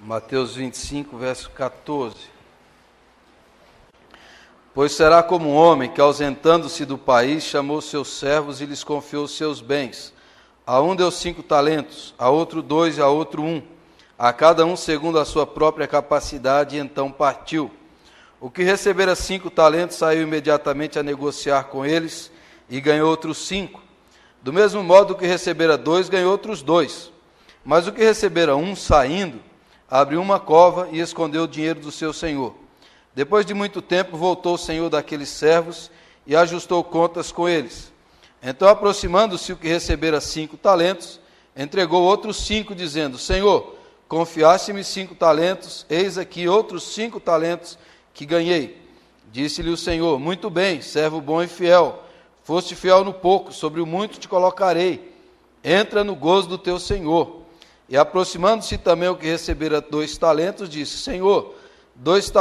Mateus 25, verso 14. Pois será como um homem que, ausentando-se do país, chamou seus servos e lhes confiou seus bens. A um deu 5 talentos, a outro 2 e a outro 1, a cada um segundo a sua própria capacidade, e então partiu. O que recebera 5 talentos saiu imediatamente a negociar com eles e ganhou outros 5. Do mesmo modo, o que recebera 2 ganhou outros 2. Mas o que recebera 1, saindo, abriu uma cova e escondeu o dinheiro do seu senhor. Depois de muito tempo, voltou o senhor daqueles servos e ajustou contas com eles. Então, aproximando-se o que recebera 5 talentos, entregou outros 5, dizendo: Senhor, confiaste-me 5 talentos, eis aqui outros 5 talentos que ganhei. Disse-lhe o Senhor: Muito bem, servo bom e fiel. Foste fiel no pouco, sobre o muito te colocarei. Entra no gozo do teu senhor. E aproximando-se também o que recebera 2 talentos, disse: Senhor, 2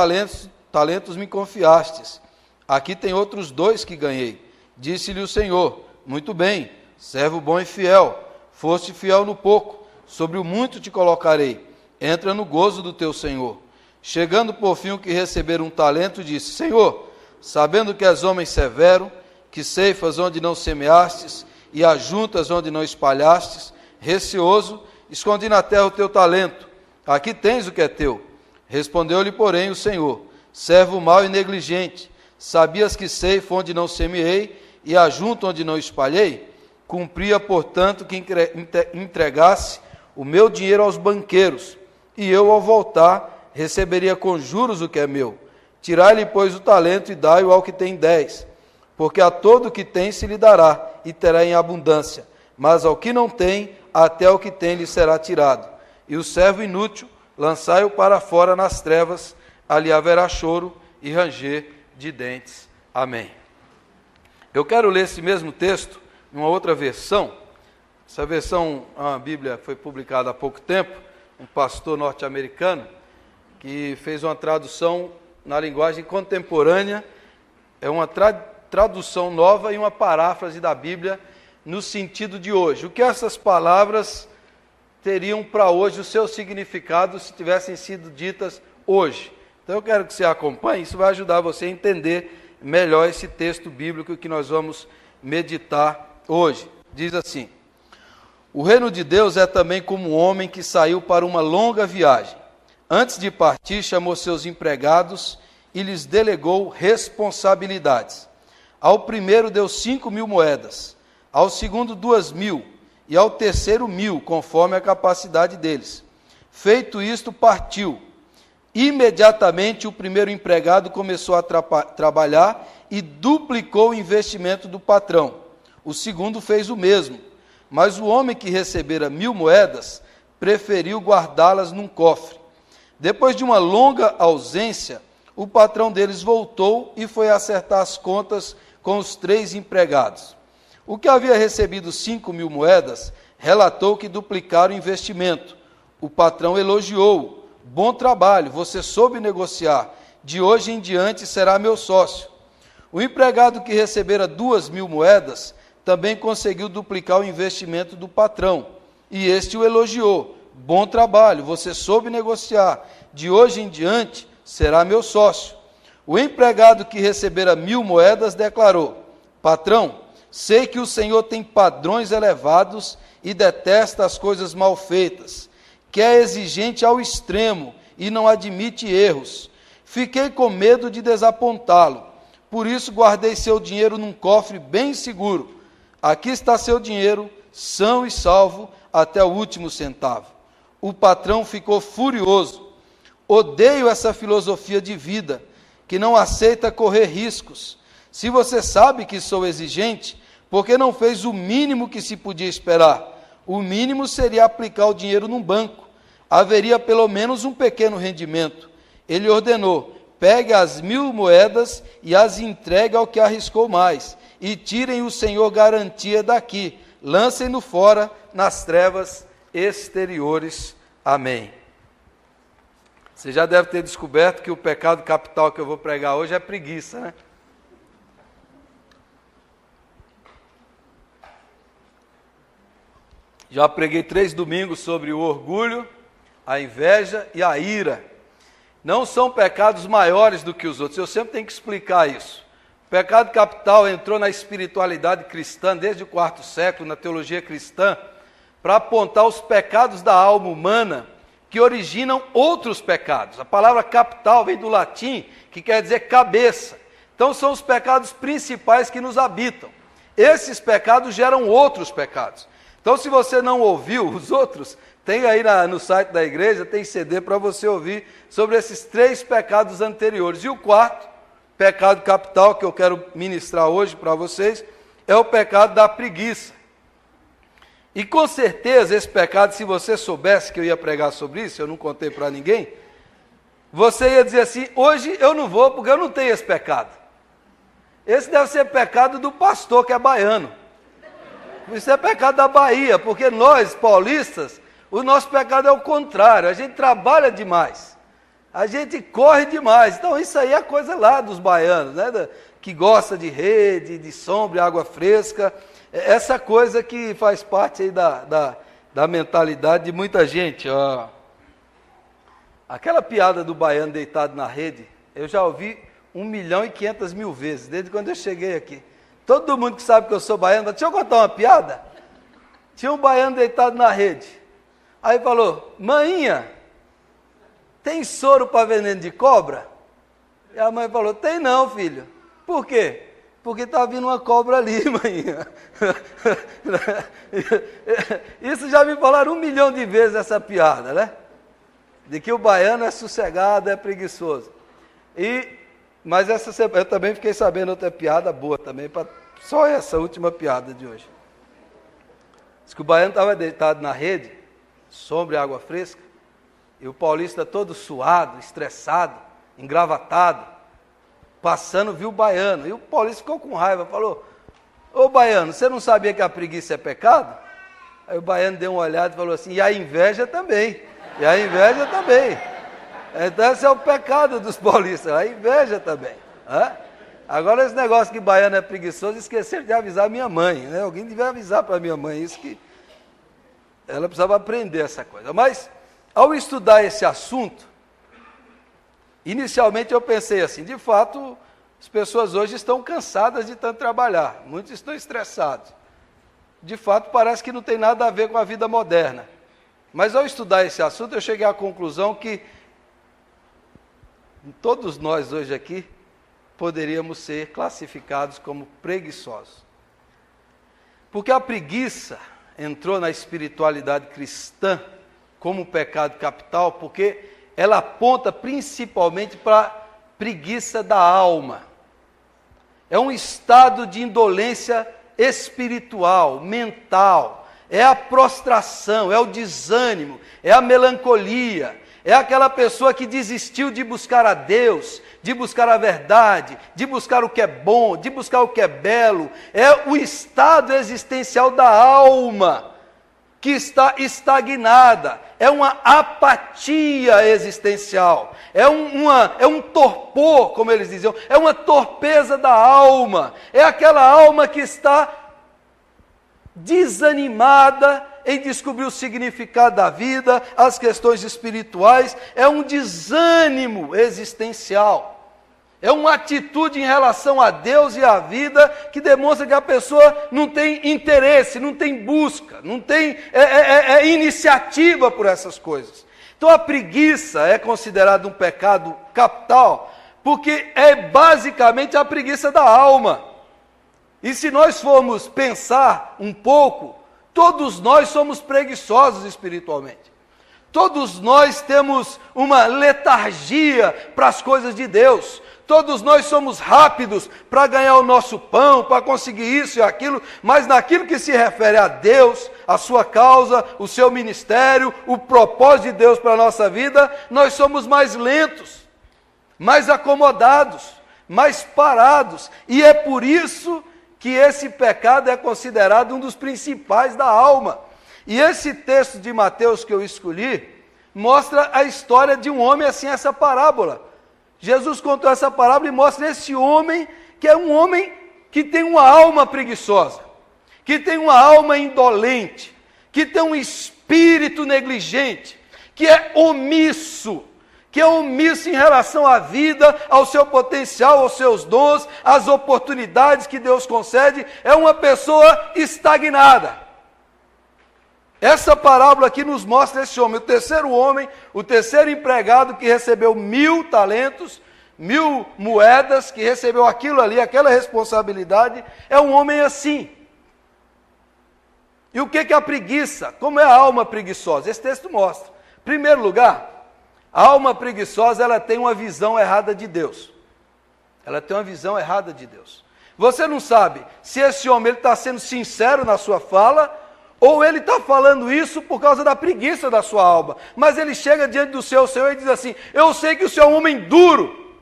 talentos me confiastes. Aqui tem outros 2 que ganhei. Disse-lhe o Senhor: Muito bem, servo bom e fiel. Foste fiel no pouco, sobre o muito te colocarei. Entra no gozo do teu senhor. Chegando por fim o que recebera 1 talento, disse: Senhor, sabendo que és homem severo, que ceifas onde não semeastes e ajuntas onde não espalhastes, receoso, escondi na terra o teu talento. Aqui tens o que é teu. Respondeu-lhe, porém, o Senhor: Servo mau e negligente, sabias que ceifo onde não semeei e ajunto onde não espalhei? Cumpria, portanto, que entregasse o meu dinheiro aos banqueiros, e eu, ao voltar, receberia com juros o que é meu. Tirai-lhe, pois, o talento e dai-o ao que tem 10, porque a todo o que tem se lhe dará, e terá em abundância, mas ao que não tem, até o que tem lhe será tirado. E o servo inútil, lançai-o para fora nas trevas, ali haverá choro e ranger de dentes. Amém. Eu quero ler esse mesmo texto em uma outra versão. Essa versão, a Bíblia foi publicada há pouco tempo, um pastor norte-americano, que fez uma tradução na linguagem contemporânea, é uma tradução nova e uma paráfrase da Bíblia no sentido de hoje. O que essas palavras teriam para hoje, o seu significado, se tivessem sido ditas hoje. Então eu quero que você acompanhe, isso vai ajudar você a entender melhor esse texto bíblico que nós vamos meditar hoje. Diz assim: O reino de Deus é também como um homem que saiu para uma longa viagem. Antes de partir, chamou seus empregados e lhes delegou responsabilidades. Ao primeiro deu 5.000 moedas, ao segundo 2.000, e ao terceiro 1.000, conforme a capacidade deles. Feito isto, partiu. Imediatamente o primeiro empregado começou a trabalhar e duplicou o investimento do patrão. O segundo fez o mesmo, mas o homem que recebera 1.000 moedas preferiu guardá-las num cofre. Depois de uma longa ausência, o patrão deles voltou e foi acertar as contas com os 3 empregados. O que havia recebido 5.000 moedas relatou que duplicaram o investimento. O patrão elogiou: Bom trabalho, você soube negociar. De hoje em diante será meu sócio. O empregado que recebera 2.000 moedas também conseguiu duplicar o investimento do patrão. E este o elogiou: Bom trabalho, você soube negociar. De hoje em diante será meu sócio. O empregado que recebera 1.000 moedas declarou: Patrão, sei que o senhor tem padrões elevados e detesta as coisas mal feitas, que é exigente ao extremo e não admite erros. Fiquei com medo de desapontá-lo, por isso guardei seu dinheiro num cofre bem seguro. Aqui está seu dinheiro, são e salvo até o último centavo. O patrão ficou furioso. Odeio essa filosofia de vida, que não aceita correr riscos. Se você sabe que sou exigente, por que não fez o mínimo que se podia esperar? O mínimo seria aplicar o dinheiro num banco. Haveria pelo menos um pequeno rendimento. Ele ordenou: pegue as 1.000 moedas e as entregue ao que arriscou mais, e tirem o senhor garantia daqui, lancem-no fora nas trevas exteriores. Amém. Você já deve ter descoberto que o pecado capital que eu vou pregar hoje é preguiça, né? Já preguei 3 domingos sobre o orgulho, a inveja e a ira. Não são pecados maiores do que os outros. Eu sempre tenho que explicar isso. O pecado capital entrou na espiritualidade cristã desde o quarto século, na teologia cristã, para apontar os pecados da alma humana que originam outros pecados. A palavra capital vem do latim, que quer dizer cabeça. Então são os pecados principais que nos habitam. Esses pecados geram outros pecados. Então, se você não ouviu os outros, tem aí no site da igreja, tem CD para você ouvir sobre esses 3 pecados anteriores. E o quarto pecado capital que eu quero ministrar hoje para vocês é o pecado da preguiça. E com certeza esse pecado, se você soubesse que eu ia pregar sobre isso, eu não contei para ninguém, você ia dizer assim, hoje eu não vou porque eu não tenho esse pecado. Esse deve ser pecado do pastor que é baiano. Isso é pecado da Bahia, porque nós, paulistas, o nosso pecado é o contrário, a gente trabalha demais, a gente corre demais. Então isso aí é coisa lá dos baianos, né? Que gosta de rede, de sombra, água fresca, essa coisa que faz parte aí da mentalidade de muita gente. Ó. Aquela piada do baiano deitado na rede, eu já ouvi 1.500.000 vezes, desde quando eu cheguei aqui. Todo mundo que sabe que eu sou baiano, deixa eu contar uma piada. Tinha um baiano deitado na rede. Aí falou, maninha, tem soro para veneno de cobra? E a mãe falou, tem não, filho. Por quê? Porque está vindo uma cobra ali, maninha. Isso já me falaram 1 milhão de vezes essa piada, né? De que o baiano é sossegado, é preguiçoso. Mas eu também fiquei sabendo outra piada boa também, só essa última piada de hoje. Diz que o baiano estava deitado na rede, sombra e água fresca, e o paulista todo suado, estressado, engravatado, passando, viu o baiano. E o paulista ficou com raiva, falou, ô baiano, você não sabia que a preguiça é pecado? Aí o baiano deu uma olhada e falou assim, e a inveja também, e a inveja também. Então esse é o pecado dos paulistas, a inveja também. Agora esse negócio que baiano é preguiçoso, esqueceram de avisar minha mãe, né? Alguém devia avisar para minha mãe isso, que ela precisava aprender essa coisa. Mas ao estudar esse assunto, inicialmente eu pensei assim, de fato as pessoas hoje estão cansadas de tanto trabalhar, muitos estão estressados. De fato parece que não tem nada a ver com a vida moderna. Mas ao estudar esse assunto eu cheguei à conclusão que todos nós hoje aqui poderíamos ser classificados como preguiçosos. Porque a preguiça entrou na espiritualidade cristã como um pecado capital, porque ela aponta principalmente para a preguiça da alma. É um estado de indolência espiritual, mental, é a prostração, é o desânimo, é a melancolia, é aquela pessoa que desistiu de buscar a Deus, de buscar a verdade, de buscar o que é bom, de buscar o que é belo. É o estado existencial da alma que está estagnada. É uma apatia existencial. É um torpor, como eles diziam. É uma torpeza da alma. É aquela alma que está desanimada em descobrir o significado da vida, as questões espirituais. É um desânimo existencial. É uma atitude em relação a Deus e à vida que demonstra que a pessoa não tem interesse, não tem busca, não tem iniciativa por essas coisas. Então a preguiça é considerada um pecado capital, porque é basicamente a preguiça da alma. E se nós formos pensar um pouco, todos nós somos preguiçosos espiritualmente. Todos nós temos uma letargia para as coisas de Deus. Todos nós somos rápidos para ganhar o nosso pão, para conseguir isso e aquilo, mas naquilo que se refere a Deus, a sua causa, o seu ministério, o propósito de Deus para a nossa vida, nós somos mais lentos, mais acomodados, mais parados. E é por isso que esse pecado é considerado um dos principais da alma. E esse texto de Mateus que eu escolhi, mostra a história de um homem assim, essa parábola. Jesus contou essa parábola e mostra esse homem, que é um homem que tem uma alma preguiçosa, que tem uma alma indolente, que tem um espírito negligente, que é omisso em relação à vida, ao seu potencial, aos seus dons, às oportunidades que Deus concede, é uma pessoa estagnada. Essa parábola aqui nos mostra esse homem, o terceiro empregado que recebeu 1.000 talentos, 1.000 moedas, que recebeu aquilo ali, aquela responsabilidade, é um homem assim. E o que é a preguiça? Como é a alma preguiçosa? Esse texto mostra. Em primeiro lugar, a alma preguiçosa, ela tem uma visão errada de Deus. Ela tem uma visão errada de Deus. Você não sabe se esse homem está sendo sincero na sua fala, ou ele está falando isso por causa da preguiça da sua alma. Mas ele chega diante do Senhor e diz assim: eu sei que o Senhor é um homem duro.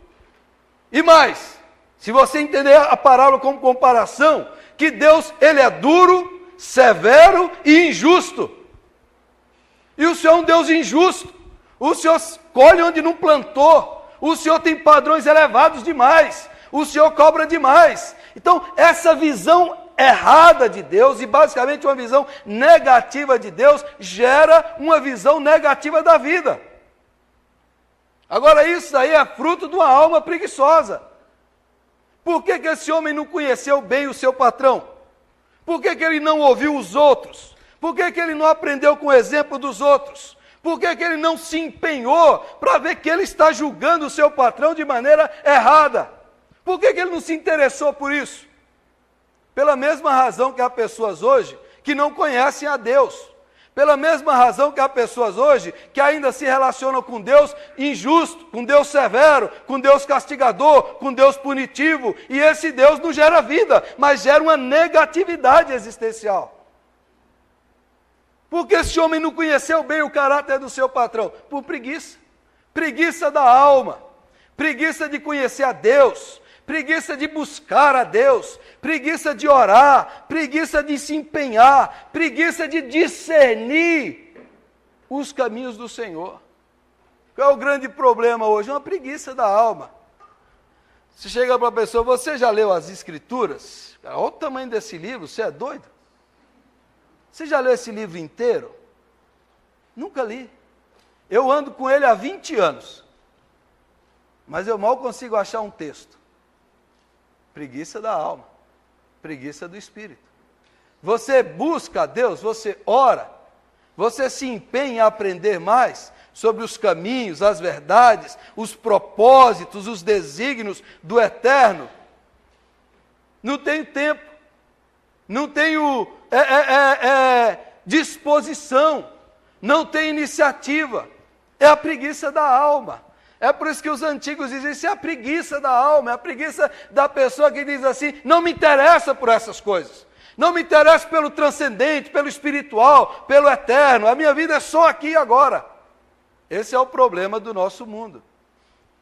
E mais, se você entender a parábola como comparação, que Deus, ele é duro, severo e injusto. E o Senhor é um Deus injusto. O Senhor colhe onde não plantou. O Senhor tem padrões elevados demais. O Senhor cobra demais. Então, essa visão errada de Deus, e basicamente uma visão negativa de Deus, gera uma visão negativa da vida. Agora, isso aí é fruto de uma alma preguiçosa. Por que esse homem não conheceu bem o seu patrão? Por que ele não ouviu os outros? Por que ele não aprendeu com o exemplo dos outros? Por que ele não se empenhou para ver que ele está julgando o seu patrão de maneira errada? Por que ele não se interessou por isso? Pela mesma razão que há pessoas hoje que não conhecem a Deus. Pela mesma razão que há pessoas hoje que ainda se relacionam com Deus injusto, com Deus severo, com Deus castigador, com Deus punitivo. E esse Deus não gera vida, mas gera uma negatividade existencial. Porque esse homem não conheceu bem o caráter do seu patrão? Por preguiça. Preguiça da alma. Preguiça de conhecer a Deus. Preguiça de buscar a Deus. Preguiça de orar. Preguiça de se empenhar. Preguiça de discernir os caminhos do Senhor. Qual é o grande problema hoje? Uma preguiça da alma. Você chega para a pessoa: você já leu as Escrituras? Olha o tamanho desse livro, você é doido? Você já leu esse livro inteiro? Nunca li. Eu ando com ele há 20 anos. Mas eu mal consigo achar um texto. Preguiça da alma. Preguiça do espírito. Você busca a Deus, você ora, você se empenha em aprender mais sobre os caminhos, as verdades, os propósitos, os desígnios do eterno. Não tenho tempo. Não tenho disposição, não tenho iniciativa. É a preguiça da alma. É por isso que os antigos dizem: isso é a preguiça da alma, é a preguiça da pessoa que diz assim: não me interessa por essas coisas, não me interessa pelo transcendente, pelo espiritual, pelo eterno, a minha vida é só aqui e agora. Esse é o problema do nosso mundo.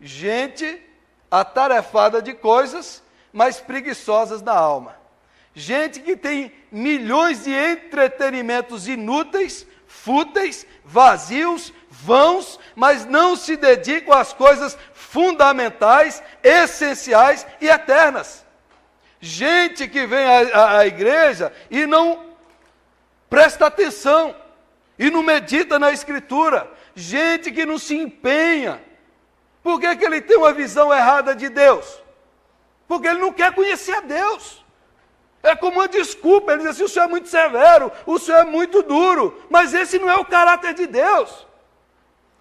Gente atarefada de coisas, mas preguiçosas na alma. Gente que tem milhões de entretenimentos inúteis, fúteis, vazios, vãos, mas não se dedicam às coisas fundamentais, essenciais e eternas. Gente que vem à igreja e não presta atenção, e não medita na Escritura. Gente que não se empenha. Por que ele tem uma visão errada de Deus? Porque ele não quer conhecer a Deus. É como uma desculpa, ele diz assim: o Senhor é muito severo, o Senhor é muito duro, mas esse não é o caráter de Deus,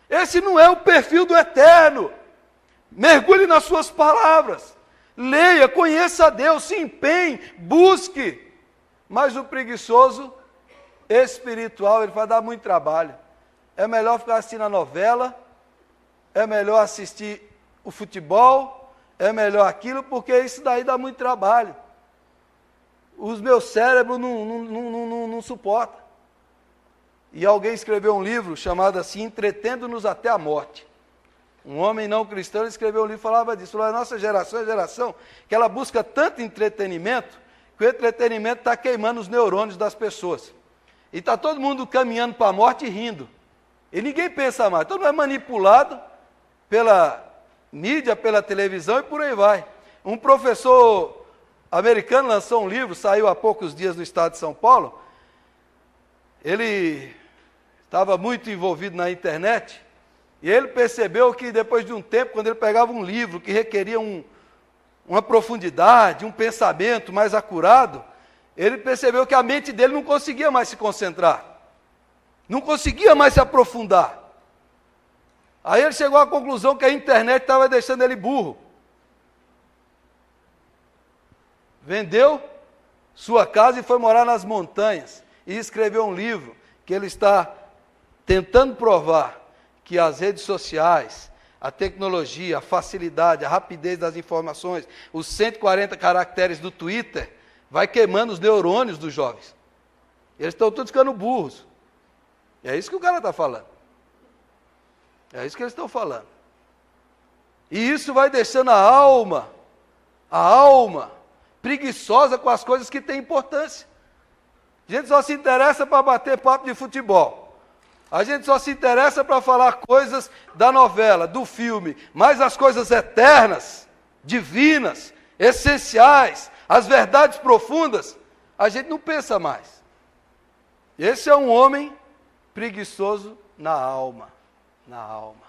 esse não é o perfil do eterno. Mergulhe nas suas palavras, leia, conheça a Deus, se empenhe, busque. Mas o preguiçoso espiritual, ele vai dar muito trabalho. É melhor ficar assistindo a novela, é melhor assistir o futebol, é melhor aquilo, porque isso daí dá muito trabalho. Os meus cérebros não suportam. E alguém escreveu um livro chamado assim: Entretendo-nos até a Morte. Um homem não cristão escreveu um livro e falava disso. Falou: a nossa geração é a geração que ela busca tanto entretenimento, que o entretenimento está queimando os neurônios das pessoas. E está todo mundo caminhando para a morte e rindo. E ninguém pensa mais. Todo mundo é manipulado pela mídia, pela televisão e por aí vai. Um professor americano lançou um livro, saiu há poucos dias no estado de São Paulo. Ele estava muito envolvido na internet, e ele percebeu que depois de um tempo, quando ele pegava um livro que requeria uma profundidade, um pensamento mais acurado, ele percebeu que a mente dele não conseguia mais se concentrar, não conseguia mais se aprofundar. Aí ele chegou à conclusão que a internet estava deixando ele burro. Vendeu sua casa e foi morar nas montanhas, e escreveu um livro que ele está tentando provar que as redes sociais, a tecnologia, a facilidade, a rapidez das informações, os 140 caracteres do Twitter, vai queimando os neurônios dos jovens. Eles estão todos ficando burros. É isso que o cara está falando. É isso que eles estão falando. E isso vai deixando a alma preguiçosa com as coisas que têm importância. A gente só se interessa para bater papo de futebol. A gente só se interessa para falar coisas da novela, do filme, mas as coisas eternas, divinas, essenciais, as verdades profundas, a gente não pensa mais. Esse é um homem preguiçoso na alma. Na alma.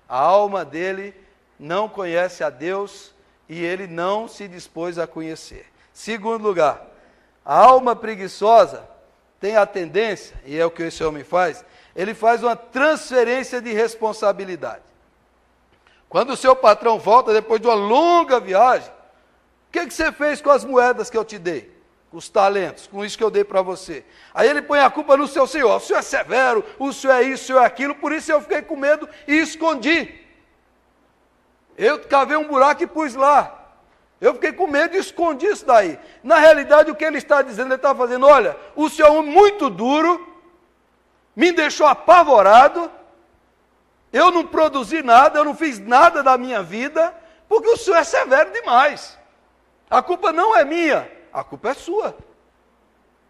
A alma dele não conhece a Deus e ele não se dispôs a conhecer. Segundo lugar, a alma preguiçosa tem a tendência, e é o que esse homem faz, ele faz uma transferência de responsabilidade. Quando o seu patrão volta depois de uma longa viagem, o que você fez com as moedas que eu te dei? Com os talentos, com isso que eu dei para você. Aí ele põe a culpa no seu senhor. O senhor é severo, o senhor é isso, o senhor é aquilo, por isso eu fiquei com medo e escondi. Eu cavei um buraco e pus lá. Eu fiquei com medo e escondi isso daí. Na realidade, o que ele está dizendo, ele está fazendo, olha, o senhor é um muito duro, me deixou apavorado, eu não produzi nada, eu não fiz nada da minha vida, porque o senhor é severo demais. A culpa não é minha, a culpa é sua.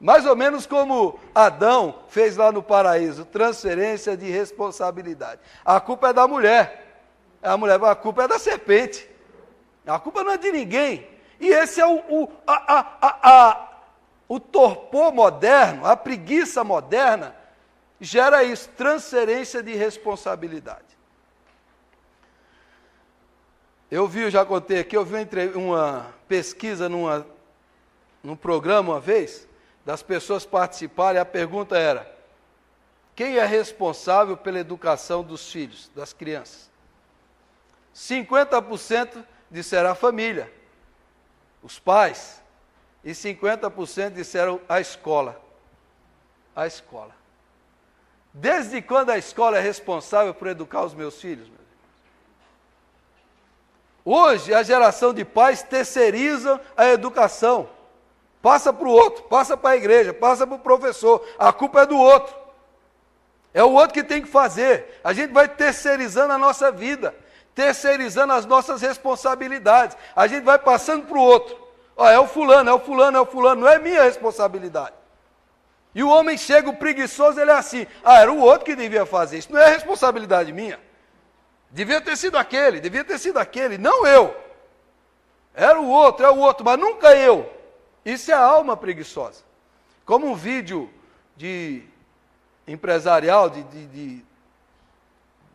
Mais ou menos como Adão fez lá no paraíso, transferência de responsabilidade. A culpa é da mulher. A culpa é da serpente. A culpa não é de ninguém. E esse é o torpor moderno, a preguiça moderna, gera isso, transferência de responsabilidade. Eu já contei aqui, eu vi uma pesquisa num programa uma vez, das pessoas participarem, a pergunta era, quem é responsável pela educação dos filhos, das crianças? 50% disseram a família, os pais, e 50% disseram a escola. A escola. Desde quando a escola é responsável por educar os meus filhos, meus irmãos? Hoje, a geração de pais terceiriza a educação. Passa para o outro, passa para a igreja, passa para o professor. A culpa é do outro. É o outro que tem que fazer. A gente vai terceirizando a nossa vida, terceirizando as nossas responsabilidades. A gente vai passando para o outro. É o fulano, é o fulano, é o fulano. Não é minha responsabilidade. E o homem chega, o preguiçoso, ele é assim. Era o outro que devia fazer. Isso não é responsabilidade minha. Devia ter sido aquele, não eu. Era o outro, mas nunca eu. Isso é a alma preguiçosa. Como um vídeo de empresarial, de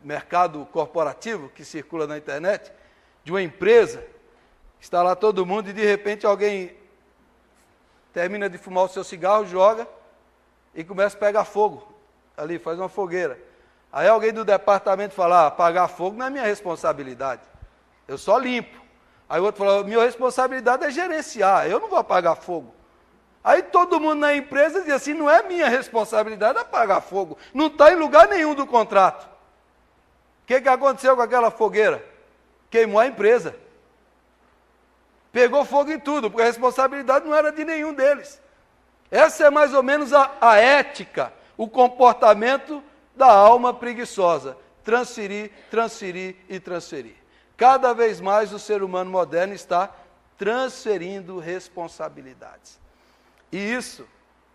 mercado corporativo, que circula na internet, de uma empresa, está lá todo mundo e de repente alguém termina de fumar o seu cigarro, joga e começa a pegar fogo. Ali, faz uma fogueira. Aí alguém do departamento fala, apagar fogo não é minha responsabilidade, eu só limpo. Aí o outro fala, minha responsabilidade é gerenciar, eu não vou apagar fogo. Aí todo mundo na empresa diz assim, não é minha responsabilidade apagar fogo, não está em lugar nenhum do contrato. O que aconteceu com aquela fogueira? Queimou a empresa. Pegou fogo em tudo, porque a responsabilidade não era de nenhum deles. Essa é mais ou menos a ética, o comportamento da alma preguiçosa. Transferir, transferir e transferir. Cada vez mais o ser humano moderno está transferindo responsabilidades. E isso,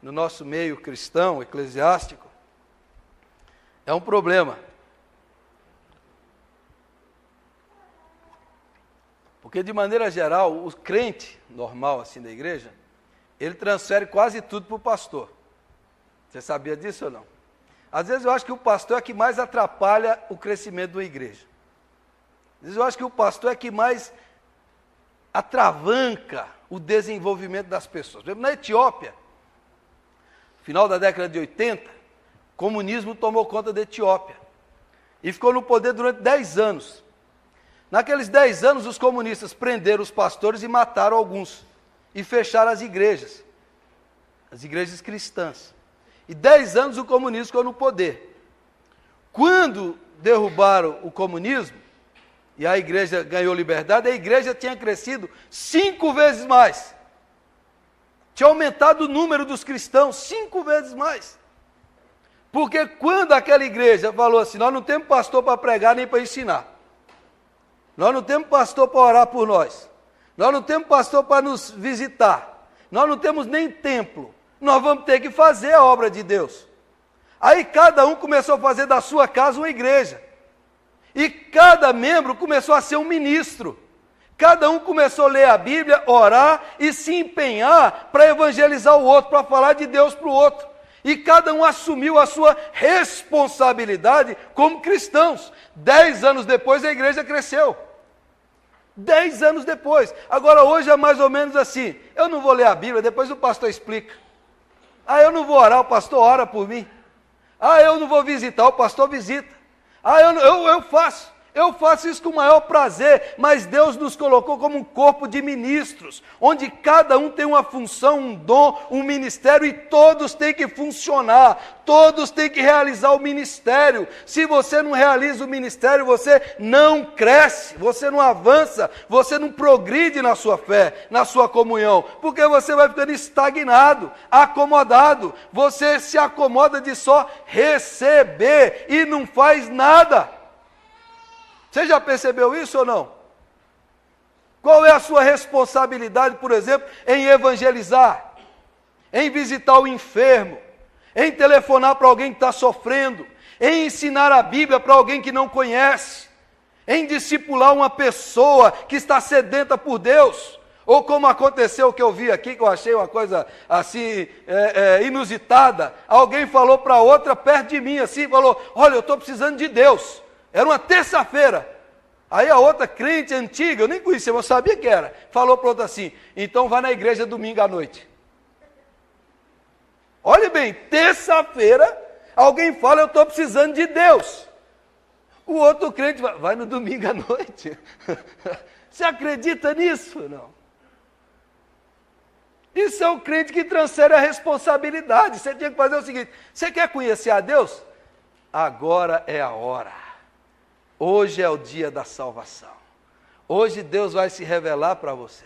no nosso meio cristão, eclesiástico, é um problema. Porque, de maneira geral, o crente normal, assim, da igreja, ele transfere quase tudo para o pastor. Você sabia disso ou não? Às vezes eu acho que o pastor é que mais atrapalha o crescimento de uma igreja. Às vezes eu acho que o pastor é que mais atravanca o desenvolvimento das pessoas. Por exemplo, na Etiópia, final da década de 80, o comunismo tomou conta da Etiópia e ficou no poder durante 10 anos. Naqueles 10 anos, os comunistas prenderam os pastores e mataram alguns, e fecharam as igrejas cristãs. E 10 anos o comunismo ficou no poder. Quando derrubaram o comunismo, e a igreja ganhou liberdade, a igreja tinha crescido 5 vezes mais. Tinha aumentado o número dos cristãos 5 vezes mais. Porque quando aquela igreja falou assim, nós não temos pastor para pregar nem para ensinar. Nós não temos pastor para orar por nós. Nós não temos pastor para nos visitar. Nós não temos nem templo. Nós vamos ter que fazer a obra de Deus. Aí cada um começou a fazer da sua casa uma igreja. E cada membro começou a ser um ministro. Cada um começou a ler a Bíblia, orar e se empenhar para evangelizar o outro, para falar de Deus para o outro. E cada um assumiu a sua responsabilidade como cristãos. 10 anos depois a igreja cresceu. 10 anos depois. Agora hoje é mais ou menos assim. Eu não vou ler a Bíblia, depois o pastor explica. Ah, eu não vou orar, o pastor ora por mim. Ah, eu não vou visitar, o pastor visita. Ah, eu faço. Eu faço isso com o maior prazer, mas Deus nos colocou como um corpo de ministros, onde cada um tem uma função, um dom, um ministério, e todos têm que funcionar, todos têm que realizar o ministério. Se você não realiza o ministério, você não cresce, você não avança, você não progride na sua fé, na sua comunhão, porque você vai ficando estagnado, acomodado, você se acomoda de só receber e não faz nada. Você já percebeu isso ou não? Qual é a sua responsabilidade, por exemplo, em evangelizar, em visitar o enfermo, em telefonar para alguém que está sofrendo, em ensinar a Bíblia para alguém que não conhece, em discipular uma pessoa que está sedenta por Deus? Ou como aconteceu que eu vi aqui, que eu achei uma coisa assim, inusitada, alguém falou para outra perto de mim assim, falou, olha, eu estou precisando de Deus. Era uma terça-feira. Aí a outra crente antiga, eu nem conhecia, mas eu sabia que era, falou para outra assim, então vai na igreja domingo à noite. Olha bem, terça-feira, alguém fala, eu estou precisando de Deus. O outro crente vai no domingo à noite. Você acredita nisso? Não. Isso é um crente que transfere a responsabilidade. Você tinha que fazer o seguinte, você quer conhecer a Deus? Agora é a hora. Hoje é o dia da salvação. Hoje Deus vai se revelar para você.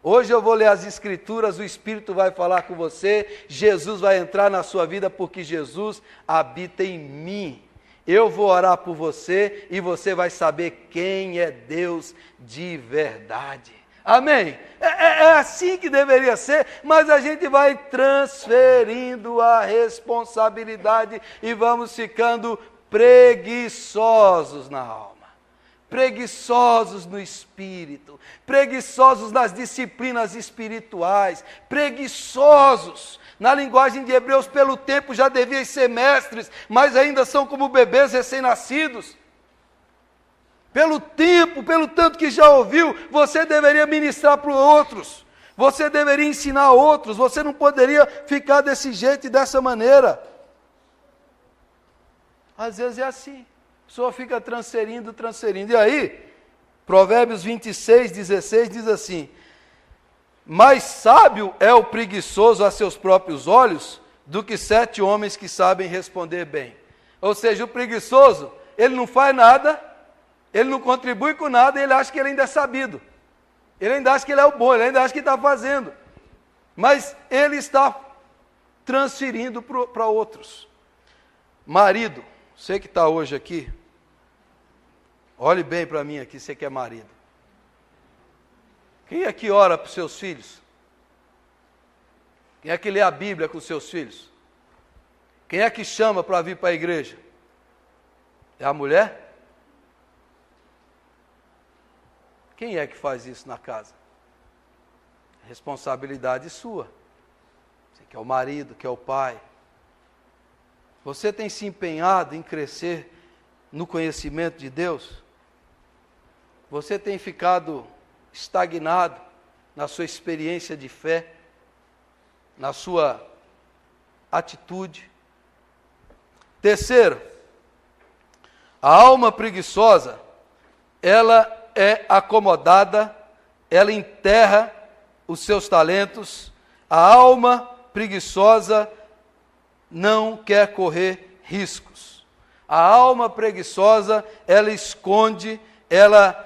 Hoje eu vou ler as Escrituras, o Espírito vai falar com você, Jesus vai entrar na sua vida porque Jesus habita em mim. Eu vou orar por você e você vai saber quem é Deus de verdade. Amém? É assim que deveria ser, mas a gente vai transferindo a responsabilidade e vamos ficando preguiçosos na alma, preguiçosos no espírito, preguiçosos nas disciplinas espirituais, preguiçosos. Na linguagem de Hebreus, pelo tempo já deviam ser mestres, mas ainda são como bebês recém-nascidos. Pelo tempo, pelo tanto que já ouviu, você deveria ministrar para outros, você deveria ensinar outros, você não poderia ficar desse jeito e dessa maneira. Às vezes é assim, a pessoa fica transferindo. E aí, Provérbios 26, 16 diz assim, mais sábio é o preguiçoso a seus próprios olhos do que 7 homens que sabem responder bem. Ou seja, o preguiçoso, ele não faz nada, ele não contribui com nada, e ele acha que ele ainda é sabido. Ele ainda acha que ele é o bom, ele ainda acha que está fazendo. Mas ele está transferindo para outros. Marido, você que está hoje aqui, olhe bem para mim aqui, você que é marido. Quem é que ora para os seus filhos? Quem é que lê a Bíblia com os seus filhos? Quem é que chama para vir para a igreja? É a mulher? Quem é que faz isso na casa? Responsabilidade sua. Você que é o marido, que é o pai. Você tem se empenhado em crescer no conhecimento de Deus? Você tem ficado estagnado na sua experiência de fé, na sua atitude? Terceiro, a alma preguiçosa, ela é acomodada, ela enterra os seus talentos. A alma preguiçosa não quer correr riscos. A alma preguiçosa, ela esconde, ela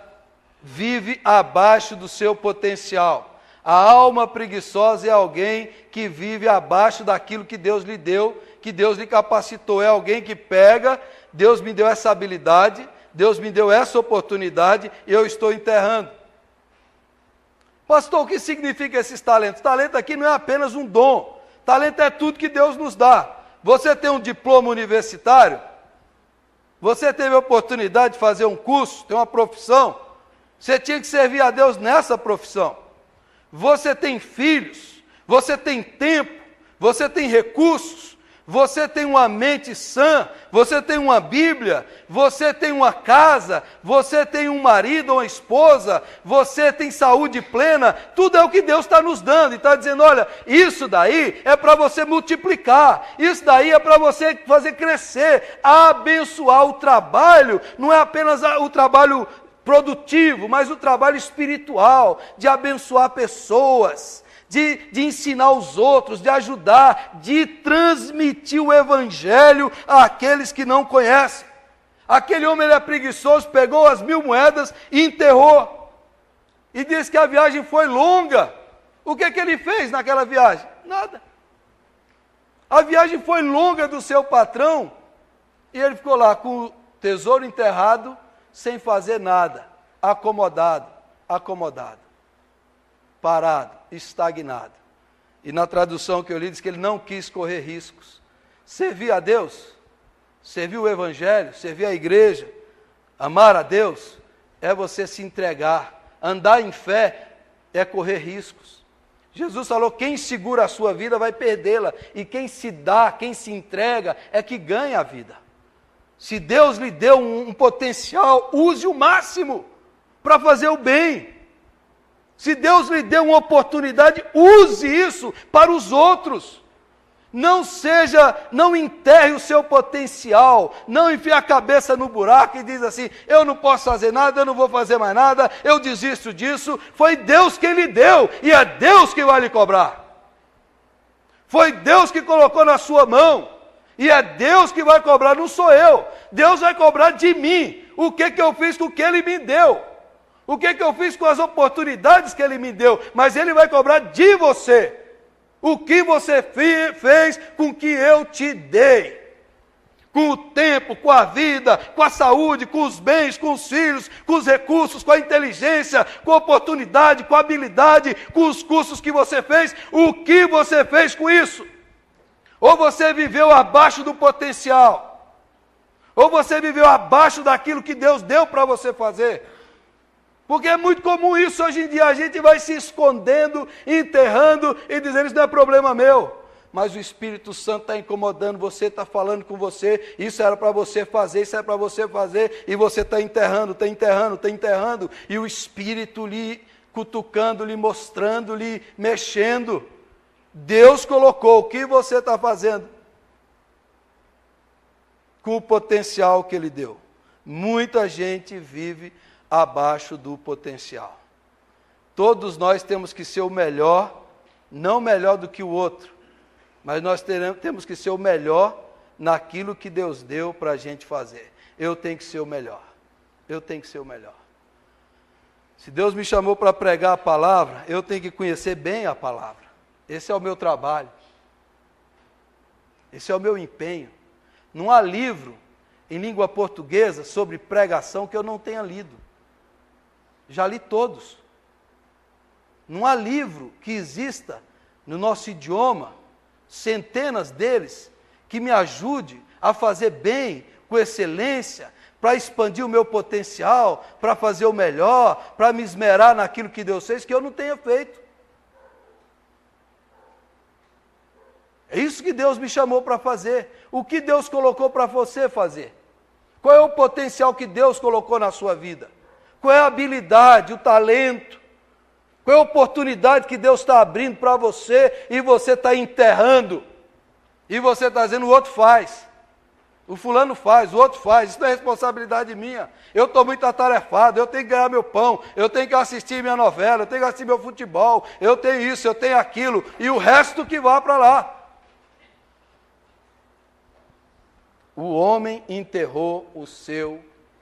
vive abaixo do seu potencial. A alma preguiçosa é alguém que vive abaixo daquilo que Deus lhe deu, que Deus lhe capacitou. É alguém que pega, Deus me deu essa habilidade, Deus me deu essa oportunidade, e eu estou enterrando. Pastor, o que significa esses talentos? Talento aqui não é apenas um dom. Talento é tudo que Deus nos dá. Você tem um diploma universitário? Você teve a oportunidade de fazer um curso, ter uma profissão? Você tinha que servir a Deus nessa profissão. Você tem filhos, você tem tempo, você tem recursos, você tem uma mente sã, você tem uma Bíblia, você tem uma casa, você tem um marido ou uma esposa, você tem saúde plena. Tudo é o que Deus está nos dando e está dizendo: olha, isso daí é para você multiplicar, isso daí é para você fazer crescer, abençoar. O trabalho não é apenas o trabalho produtivo, mas o trabalho espiritual, de abençoar pessoas, de ensinar os outros, de ajudar, de transmitir o evangelho àqueles que não conhecem. Aquele homem, ele é preguiçoso, pegou as 1.000 moedas e enterrou. E diz que a viagem foi longa. O que ele fez naquela viagem? Nada. A viagem foi longa do seu patrão, e ele ficou lá com o tesouro enterrado, sem fazer nada, acomodado, parado, estagnado. E na tradução que eu li, diz que ele não quis correr riscos. Servir a Deus, servir o Evangelho, servir a igreja, amar a Deus, é você se entregar. Andar em fé é correr riscos. Jesus falou: quem segura a sua vida vai perdê-la, e quem se dá, quem se entrega, é que ganha a vida. Se Deus lhe deu um potencial, use o máximo para fazer o bem. Se Deus lhe deu uma oportunidade, use isso para os outros. Não enterre o seu potencial, não enfie a cabeça no buraco e diz assim: eu não posso fazer nada, eu não vou fazer mais nada, eu desisto disso. Foi Deus quem lhe deu, e é Deus que vai lhe cobrar. Foi Deus que colocou na sua mão, e é Deus que vai cobrar, não sou eu. Deus vai cobrar de mim. O que eu fiz com o que Ele me deu? O que eu fiz com as oportunidades que Ele me deu? Mas Ele vai cobrar de você. O que você fez com o que eu te dei? Com o tempo, com a vida, com a saúde, com os bens, com os filhos, com os recursos, com a inteligência, com a oportunidade, com a habilidade, com os cursos que você fez. O que você fez com isso? Ou você viveu abaixo do potencial, ou você viveu abaixo daquilo que Deus deu para você fazer. Porque é muito comum isso hoje em dia, a gente vai se escondendo, enterrando e dizendo: isso não é problema meu. Mas o Espírito Santo está incomodando você, está falando com você: isso era para você fazer, isso era para você fazer, e você está enterrando, e o Espírito lhe cutucando, lhe mostrando, lhe mexendo. Deus colocou, o que você está fazendo com o potencial que Ele deu? Muita gente vive abaixo do potencial. Todos nós temos que ser o melhor, não melhor do que o outro, mas nós temos que ser o melhor naquilo que Deus deu para a gente fazer. Eu tenho que ser o melhor. Se Deus me chamou para pregar a palavra, eu tenho que conhecer bem a palavra. Esse é o meu trabalho. Esse é o meu empenho. Não há livro em língua portuguesa sobre pregação que eu não tenha lido. Já li todos. Não há livro que exista no nosso idioma, centenas deles, que me ajude a fazer bem, com excelência, para expandir o meu potencial, para fazer o melhor, para me esmerar naquilo que Deus fez, que eu não tenha feito. É isso que Deus me chamou para fazer. O que Deus colocou para você fazer? Qual é o potencial que Deus colocou na sua vida? Qual é a habilidade, o talento? Qual é a oportunidade que Deus está abrindo para você e você está enterrando? E você está dizendo, o outro faz. O fulano faz, o outro faz. Isso não é responsabilidade minha. Eu estou muito atarefado, eu tenho que ganhar meu pão, eu tenho que assistir minha novela, eu tenho que assistir meu futebol, eu tenho isso, eu tenho aquilo, e o resto que vá para lá. O homem enterrou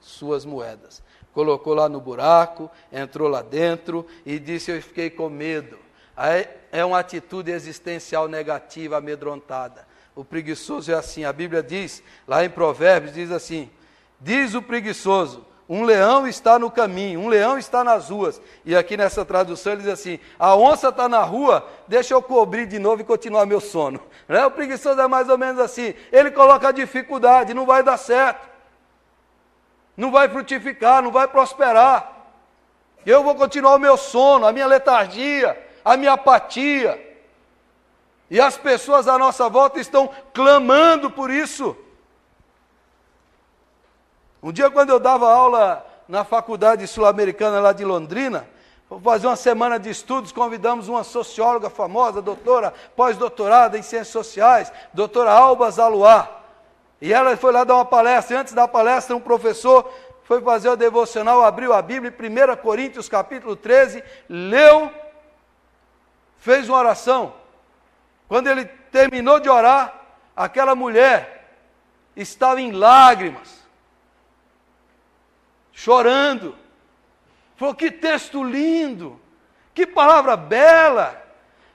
suas moedas. Colocou lá no buraco, entrou lá dentro e disse, eu fiquei com medo. Aí é uma atitude existencial negativa, amedrontada. O preguiçoso é assim, a Bíblia diz, lá em Provérbios, diz assim, diz o preguiçoso, um leão está no caminho, um leão está nas ruas. E aqui nessa tradução ele diz assim, a onça está na rua, deixa eu cobrir de novo e continuar meu sono. Né? O preguiçoso é mais ou menos assim, ele coloca a dificuldade, não vai dar certo. Não vai frutificar, não vai prosperar. Eu vou continuar o meu sono, a minha letargia, a minha apatia. E as pessoas à nossa volta estão clamando por isso. Um dia, quando eu dava aula na faculdade sul-americana lá de Londrina, vou fazer uma semana de estudos, convidamos uma socióloga famosa, doutora, pós-doutorada em ciências sociais, doutora Alba Zaluar. E ela foi lá dar uma palestra, e antes da palestra um professor foi fazer o devocional, abriu a Bíblia, 1 Coríntios capítulo 13, leu, fez uma oração. Quando ele terminou de orar, aquela mulher estava em lágrimas, chorando. Falou, que texto lindo, que palavra bela.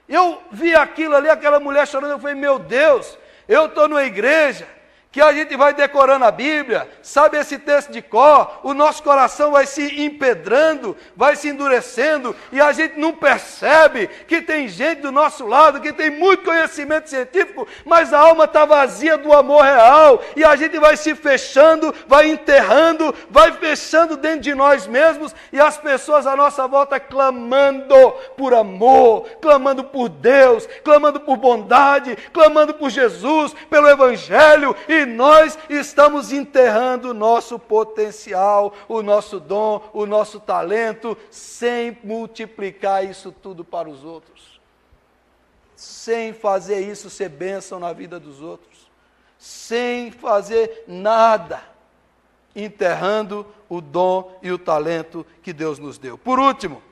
Eu vi aquilo ali, aquela mulher chorando, eu falei, meu Deus, eu estou numa igreja que a gente vai decorando a Bíblia, sabe esse texto de cor, o nosso coração vai se empedrando, vai se endurecendo, e a gente não percebe que tem gente do nosso lado que tem muito conhecimento científico, mas a alma está vazia do amor real, e a gente vai se fechando, vai enterrando, vai fechando dentro de nós mesmos, e as pessoas à nossa volta clamando por amor, clamando por Deus, clamando por bondade, clamando por Jesus, pelo Evangelho, e nós estamos enterrando o nosso potencial, o nosso dom, o nosso talento, sem multiplicar isso tudo para os outros. Sem fazer isso ser bênção na vida dos outros. Sem fazer nada. Enterrando o dom e o talento que Deus nos deu. Por último,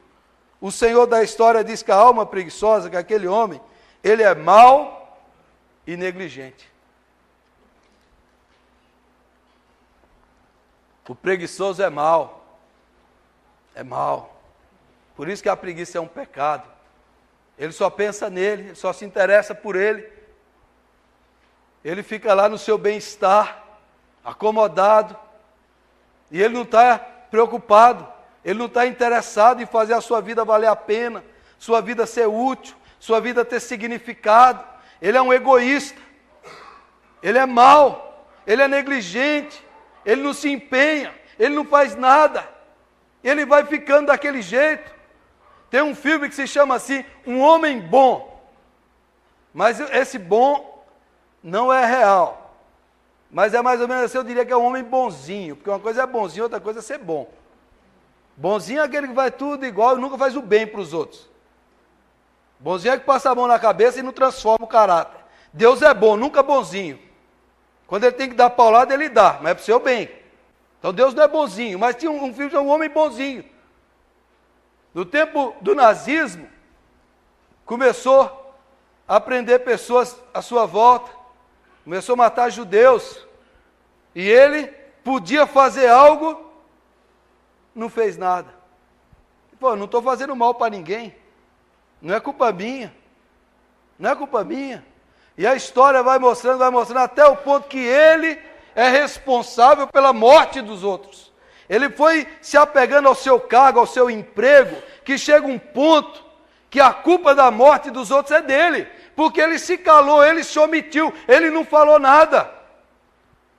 o Senhor da história diz que a alma preguiçosa, que aquele homem, ele é mau e negligente. O preguiçoso é mau. É mau. Por isso que a preguiça é um pecado. Ele só pensa nele, ele só se interessa por ele. Ele fica lá no seu bem-estar, acomodado. E ele não está preocupado. Ele não está interessado em fazer a sua vida valer a pena, sua vida ser útil, sua vida ter significado. Ele é um egoísta. Ele é mau. Ele é negligente. Ele não se empenha, ele não faz nada, ele vai ficando daquele jeito. Tem um filme que se chama assim, Um Homem Bom, mas esse bom não é real, mas é mais ou menos assim, eu diria que é um homem bonzinho, porque uma coisa é bonzinho, outra coisa é ser bom. Bonzinho é aquele que vai tudo igual e nunca faz o bem para os outros. Bonzinho é que passa a mão na cabeça e não transforma o caráter. Deus é bom, nunca bonzinho. Quando ele tem que dar paulada, ele dá, mas é para o seu bem. Então Deus não é bonzinho, mas tinha um filho de um homem bonzinho. No tempo do nazismo, começou a prender pessoas à sua volta, começou a matar judeus, e ele podia fazer algo, não fez nada. Pô, não estou fazendo mal para ninguém, não é culpa minha, não é culpa minha. E a história vai mostrando até o ponto que ele é responsável pela morte dos outros. Ele foi se apegando ao seu cargo, ao seu emprego, que chega um ponto que a culpa da morte dos outros é dele, porque ele se calou, ele se omitiu, ele não falou nada.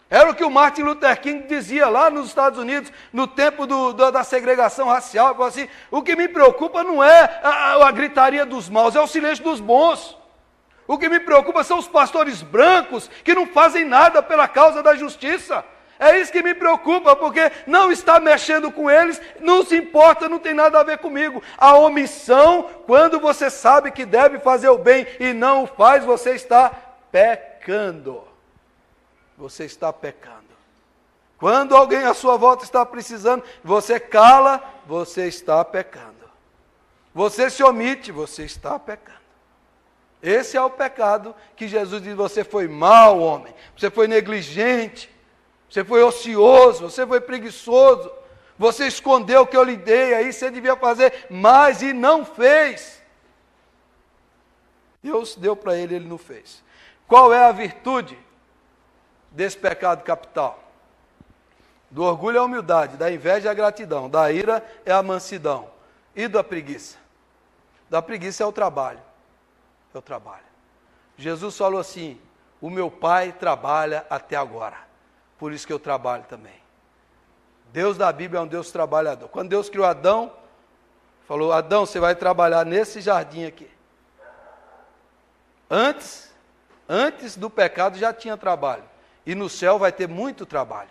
Era o que o Martin Luther King dizia lá nos Estados Unidos, no tempo da segregação racial. Ele falou assim, o que me preocupa não é a gritaria dos maus, é o silêncio dos bons. O que me preocupa são os pastores brancos que não fazem nada pela causa da justiça. É isso que me preocupa, porque não está mexendo com eles, não se importa, não tem nada a ver comigo. A omissão, quando você sabe que deve fazer o bem e não o faz, você está pecando. Você está pecando. Quando alguém à sua volta está precisando, você cala, você está pecando. Você se omite, você está pecando. Esse é o pecado que Jesus diz: você foi mau homem, você foi negligente, você foi ocioso, você foi preguiçoso, você escondeu o que eu lhe dei, aí você devia fazer mais e não fez. Deus deu para ele, ele não fez. Qual é a virtude desse pecado capital? Do orgulho é a humildade, da inveja é a gratidão, da ira é a mansidão, e da preguiça? Da preguiça é o trabalho. É o trabalho. Jesus falou assim: o meu Pai trabalha até agora, por isso que eu trabalho também. Deus da Bíblia é um Deus trabalhador. Quando Deus criou Adão, falou: Adão, você vai trabalhar nesse jardim aqui. Antes do pecado já tinha trabalho, e no céu vai ter muito trabalho.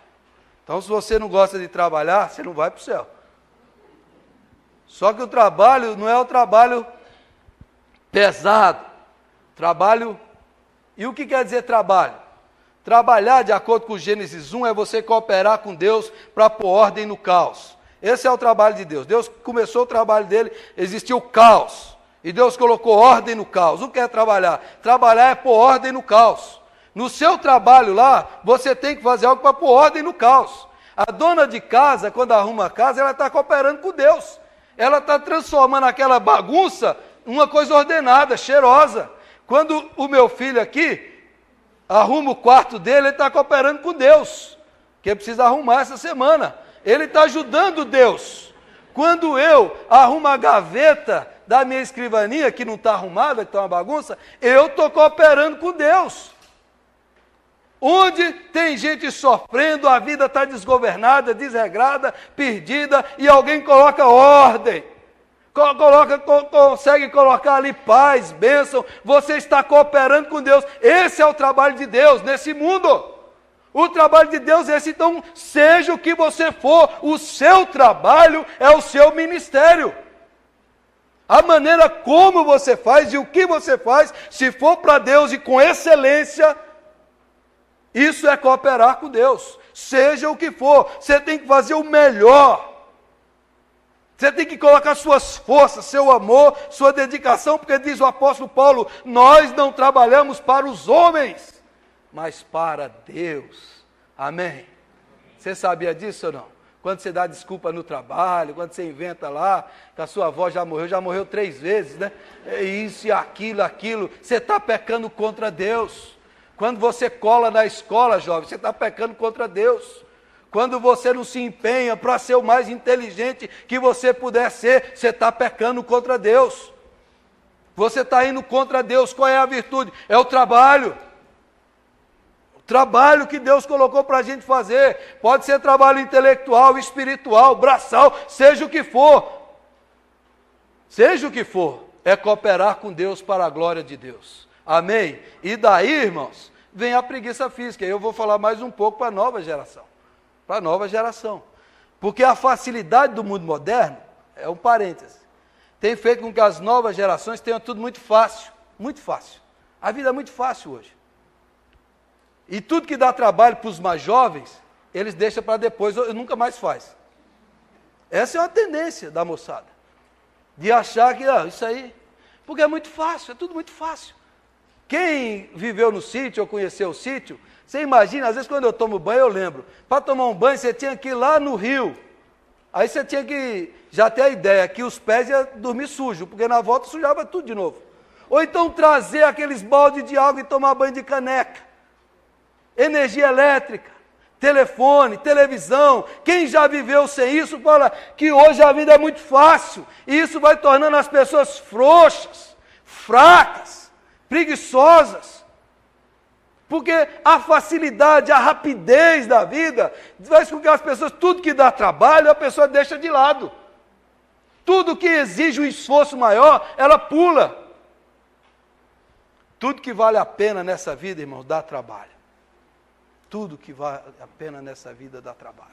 Então, se você não gosta de trabalhar, você não vai para o céu. Só que o trabalho não é o trabalho pesado. Trabalho. E o que quer dizer trabalho? Trabalhar, de acordo com Gênesis 1, é você cooperar com Deus para pôr ordem no caos. Esse é o trabalho de Deus. Deus começou o trabalho dele, existiu caos. E Deus colocou ordem no caos. O que é trabalhar? Trabalhar é pôr ordem no caos. No seu trabalho lá, você tem que fazer algo para pôr ordem no caos. A dona de casa, quando arruma a casa, ela está cooperando com Deus. Ela está transformando aquela bagunça em uma coisa ordenada, cheirosa. Quando o meu filho aqui arruma o quarto dele, ele está cooperando com Deus, que ele precisa arrumar essa semana. Ele está ajudando Deus. Quando eu arrumo a gaveta da minha escrivaninha, que não está arrumada, que está uma bagunça, eu estou cooperando com Deus. Onde tem gente sofrendo, a vida está desgovernada, desregrada, perdida, e alguém coloca ordem, consegue colocar ali paz, bênção, você está cooperando com Deus. Esse é o trabalho de Deus nesse mundo. O trabalho de Deus é esse. Então, seja o que você for, o seu trabalho é o seu ministério. A maneira como você faz e o que você faz, se for para Deus e com excelência, isso é cooperar com Deus. Seja o que for, você tem que fazer o melhor. Você tem que colocar suas forças, seu amor, sua dedicação, porque diz o apóstolo Paulo: nós não trabalhamos para os homens, mas para Deus. Amém? Você sabia disso ou não? Quando você dá desculpa no trabalho, quando você inventa lá, que a sua avó já morreu 3 vezes, né? Isso e aquilo, você está pecando contra Deus. Quando você cola na escola, jovem, você está pecando contra Deus. Quando você não se empenha para ser o mais inteligente que você puder ser, você está pecando contra Deus. Você está indo contra Deus. Qual é a virtude? É o trabalho. O trabalho que Deus colocou para a gente fazer. Pode ser trabalho intelectual, espiritual, braçal, seja o que for. Seja o que for, é cooperar com Deus para a glória de Deus. Amém? E daí, irmãos, vem a preguiça física. Eu vou falar mais um pouco para a nova geração. Para a nova geração. Porque a facilidade do mundo moderno, é um parêntese, tem feito com que as novas gerações tenham tudo muito fácil. Muito fácil. A vida é muito fácil hoje. E tudo que dá trabalho para os mais jovens, eles deixam para depois, ou nunca mais faz. Essa é uma tendência da moçada. De achar que, isso aí, porque é muito fácil, é tudo muito fácil. Quem viveu no sítio ou conheceu o sítio, você imagina, às vezes quando eu tomo banho, eu lembro, para tomar um banho você tinha que ir lá no rio, aí você tinha que já ter a ideia que os pés iam dormir sujos, porque na volta sujava tudo de novo. Ou então trazer aqueles baldes de água e tomar banho de caneca. Energia elétrica, telefone, televisão. Quem já viveu sem isso fala que hoje a vida é muito fácil, e isso vai tornando as pessoas frouxas, fracas, preguiçosas, porque a facilidade, a rapidez da vida faz com que as pessoas, tudo que dá trabalho, a pessoa deixa de lado. Tudo que exige um esforço maior, ela pula. Tudo que vale a pena nessa vida, irmão, dá trabalho. Tudo que vale a pena nessa vida dá trabalho.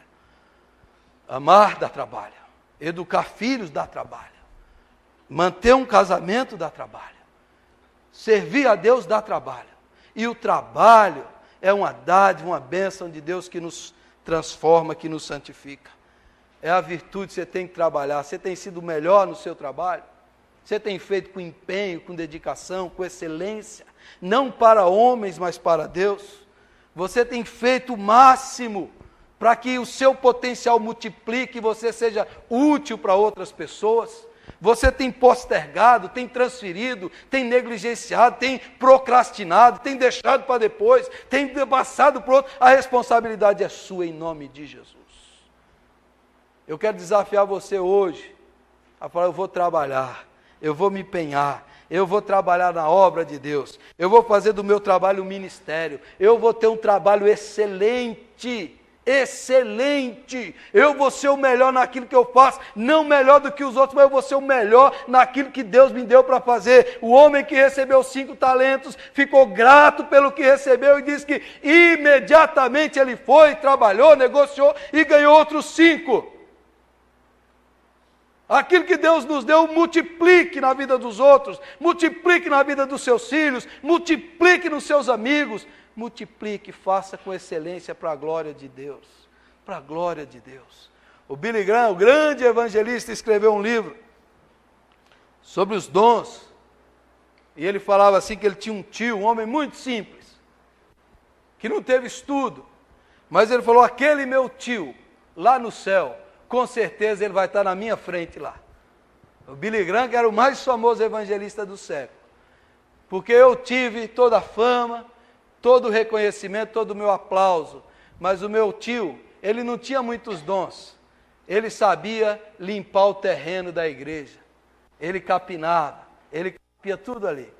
Amar dá trabalho. Educar filhos dá trabalho. Manter um casamento dá trabalho. Servir a Deus dá trabalho. E o trabalho é uma dádiva, uma bênção de Deus que nos transforma, que nos santifica. É a virtude que você tem que trabalhar. Você tem sido melhor no seu trabalho? Você tem feito com empenho, com dedicação, com excelência, não para homens, mas para Deus? Você tem feito o máximo para que o seu potencial multiplique e você seja útil para outras pessoas? Você tem postergado, tem transferido, tem negligenciado, tem procrastinado, tem deixado para depois, tem passado para outro? A responsabilidade é sua em nome de Jesus. Eu quero desafiar você hoje a falar: eu vou trabalhar, eu vou me empenhar, eu vou trabalhar na obra de Deus, eu vou fazer do meu trabalho um ministério, eu vou ter um trabalho excelente, excelente, eu vou ser o melhor naquilo que eu faço, não melhor do que os outros, mas eu vou ser o melhor naquilo que Deus me deu para fazer. O homem que recebeu 5 talentos ficou grato pelo que recebeu e disse que imediatamente ele foi, trabalhou, negociou e ganhou outros 5. Aquilo que Deus nos deu, multiplique na vida dos outros, multiplique na vida dos seus filhos, multiplique nos seus amigos, multiplique, faça com excelência para a glória de Deus, para a glória de Deus. O Billy Graham, o grande evangelista, escreveu um livro sobre os dons, e ele falava assim que ele tinha um tio, um homem muito simples, que não teve estudo, mas ele falou: aquele meu tio, lá no céu, com certeza ele vai estar na minha frente lá. O Billy Graham, que era o mais famoso evangelista do século, porque eu tive toda a fama, todo o reconhecimento, todo o meu aplauso, mas o meu tio, ele não tinha muitos dons, ele sabia limpar o terreno da igreja, ele capinava, ele capia tudo ali,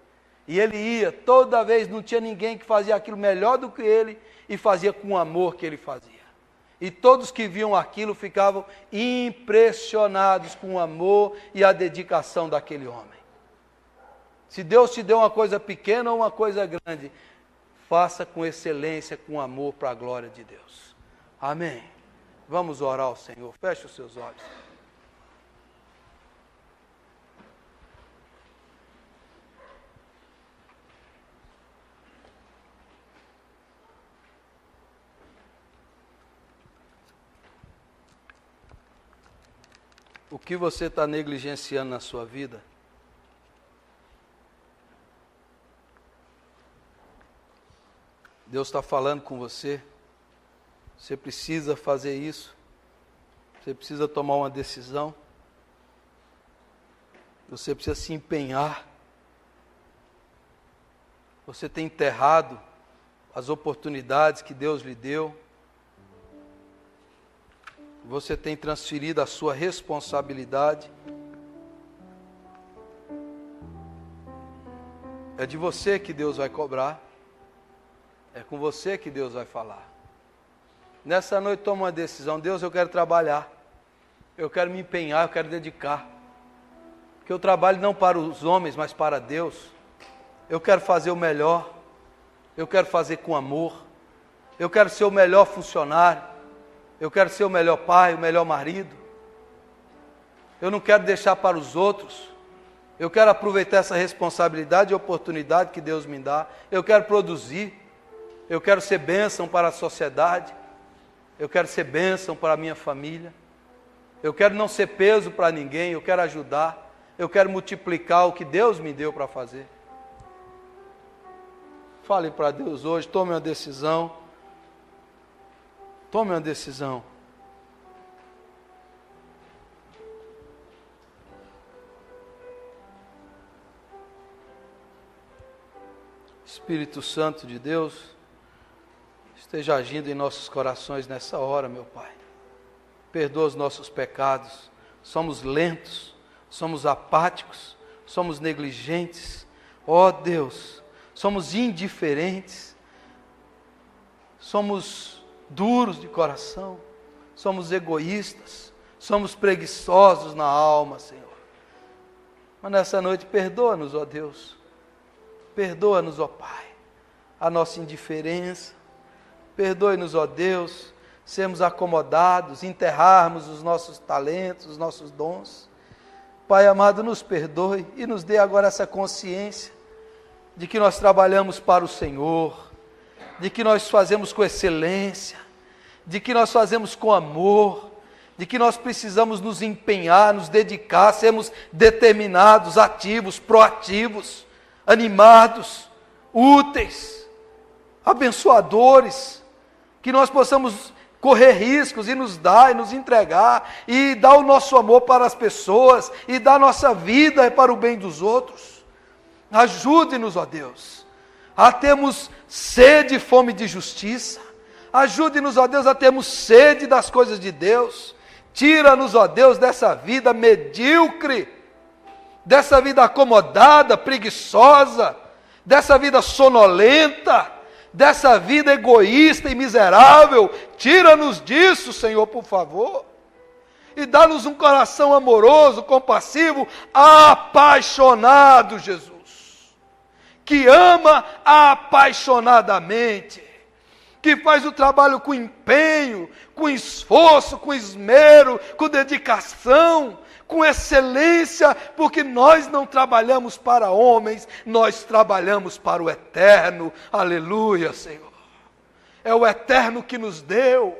e ele ia, toda vez, não tinha ninguém que fazia aquilo melhor do que ele, e fazia com o amor que ele fazia. E todos que viam aquilo ficavam impressionados com o amor e a dedicação daquele homem. Se Deus te deu uma coisa pequena ou uma coisa grande, faça com excelência, com amor, para a glória de Deus. Amém. Vamos orar ao Senhor. Feche os seus olhos. O que você está negligenciando na sua vida? Deus está falando com você. Você precisa fazer isso. Você precisa tomar uma decisão. Você precisa se empenhar. Você tem enterrado as oportunidades que Deus lhe deu. Você tem transferido a sua responsabilidade. É de você que Deus vai cobrar. É com você que Deus vai falar. Nessa noite toma uma decisão. Deus, eu quero trabalhar. Eu quero me empenhar, eu quero dedicar. Porque eu trabalho não para os homens, mas para Deus. Eu quero fazer o melhor. Eu quero fazer com amor. Eu quero ser o melhor funcionário. Eu quero ser o melhor pai, o melhor marido. Eu não quero deixar para os outros. Eu quero aproveitar essa responsabilidade e oportunidade que Deus me dá. Eu quero produzir. Eu quero ser bênção para a sociedade. Eu quero ser bênção para a minha família. Eu quero não ser peso para ninguém. Eu quero ajudar. Eu quero multiplicar o que Deus me deu para fazer. Fale para Deus hoje, tome uma decisão. Tome uma decisão. Espírito Santo de Deus, esteja agindo em nossos corações nessa hora, meu Pai. Perdoa os nossos pecados. Somos lentos, somos apáticos, somos negligentes. Ó Deus, somos indiferentes. Somos duros de coração, somos egoístas, somos preguiçosos na alma, Senhor. Mas nessa noite, perdoa-nos, ó Deus. Perdoa-nos, ó Pai, a nossa indiferença. Perdoe-nos, ó Deus, sermos acomodados, enterrarmos os nossos talentos, os nossos dons. Pai amado, nos perdoe e nos dê agora essa consciência de que nós trabalhamos para o Senhor, de que nós fazemos com excelência, de que nós fazemos com amor, de que nós precisamos nos empenhar, nos dedicar, sermos determinados, ativos, proativos, animados, úteis, abençoadores, que nós possamos correr riscos e nos dar e nos entregar e dar o nosso amor para as pessoas e dar nossa vida para o bem dos outros. Ajude-nos, ó Deus, a termos sede e fome de justiça. Ajude-nos, ó Deus, a termos sede das coisas de Deus. Tira-nos, ó Deus, dessa vida medíocre, dessa vida acomodada, preguiçosa, dessa vida sonolenta, dessa vida egoísta e miserável. Tira-nos disso, Senhor, por favor. E dá-nos um coração amoroso, compassivo, apaixonado, Jesus, que ama apaixonadamente, que faz o trabalho com empenho, com esforço, com esmero, com dedicação, com excelência, porque nós não trabalhamos para homens, nós trabalhamos para o eterno. Aleluia, Senhor. É o eterno que nos deu,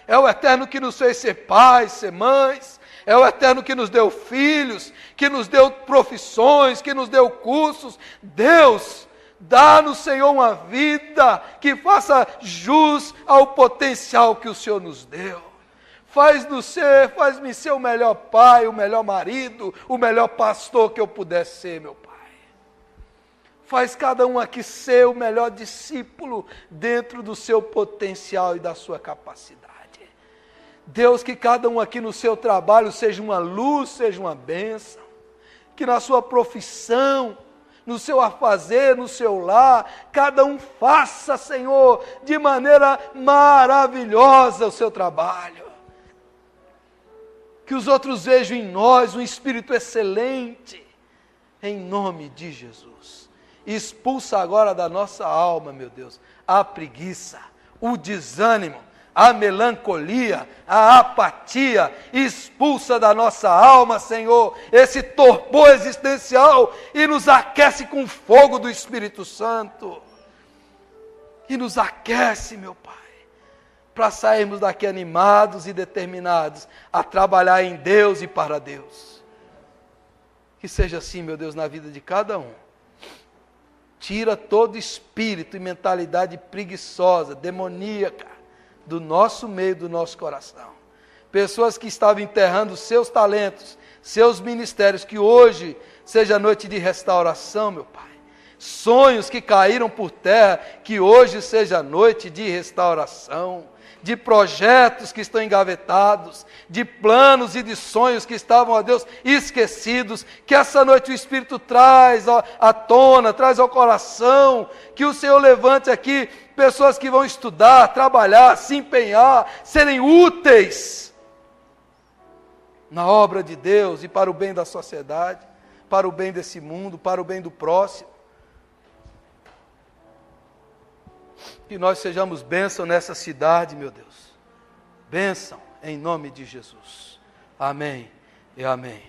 é o eterno que nos fez ser pais, ser mães, é o eterno que nos deu filhos, que nos deu profissões, que nos deu cursos. Deus, dá-nos, Senhor, uma vida que faça jus ao potencial que o Senhor nos deu. Faz-me ser o melhor pai, o melhor marido, o melhor pastor que eu puder ser, meu Pai. Faz cada um aqui ser o melhor discípulo dentro do seu potencial e da sua capacidade. Deus, que cada um aqui no seu trabalho seja uma luz, seja uma bênção. Que na sua profissão, no seu afazer, no seu lar, cada um faça, Senhor, de maneira maravilhosa o seu trabalho. Que os outros vejam em nós um espírito excelente, em nome de Jesus. Expulsa agora da nossa alma, meu Deus, a preguiça, o desânimo, a melancolia, a apatia. Expulsa da nossa alma, Senhor, esse torpor existencial e nos aquece com o fogo do Espírito Santo. E nos aquece, meu Pai, para sairmos daqui animados e determinados a trabalhar em Deus e para Deus. Que seja assim, meu Deus, na vida de cada um. Tira todo espírito e mentalidade preguiçosa, demoníaca, do nosso meio, do nosso coração. Pessoas que estavam enterrando seus talentos, seus ministérios, que hoje seja noite de restauração, meu Pai. Sonhos que caíram por terra, que hoje seja noite de restauração. De projetos que estão engavetados, de planos e de sonhos que estavam, ó Deus, esquecidos, que essa noite o Espírito traz à tona, traz ao coração, que o Senhor levante aqui pessoas que vão estudar, trabalhar, se empenhar, serem úteis na obra de Deus e para o bem da sociedade, para o bem desse mundo, para o bem do próximo. Que nós sejamos bênção nessa cidade, meu Deus. Bênção em nome de Jesus. Amém e amém.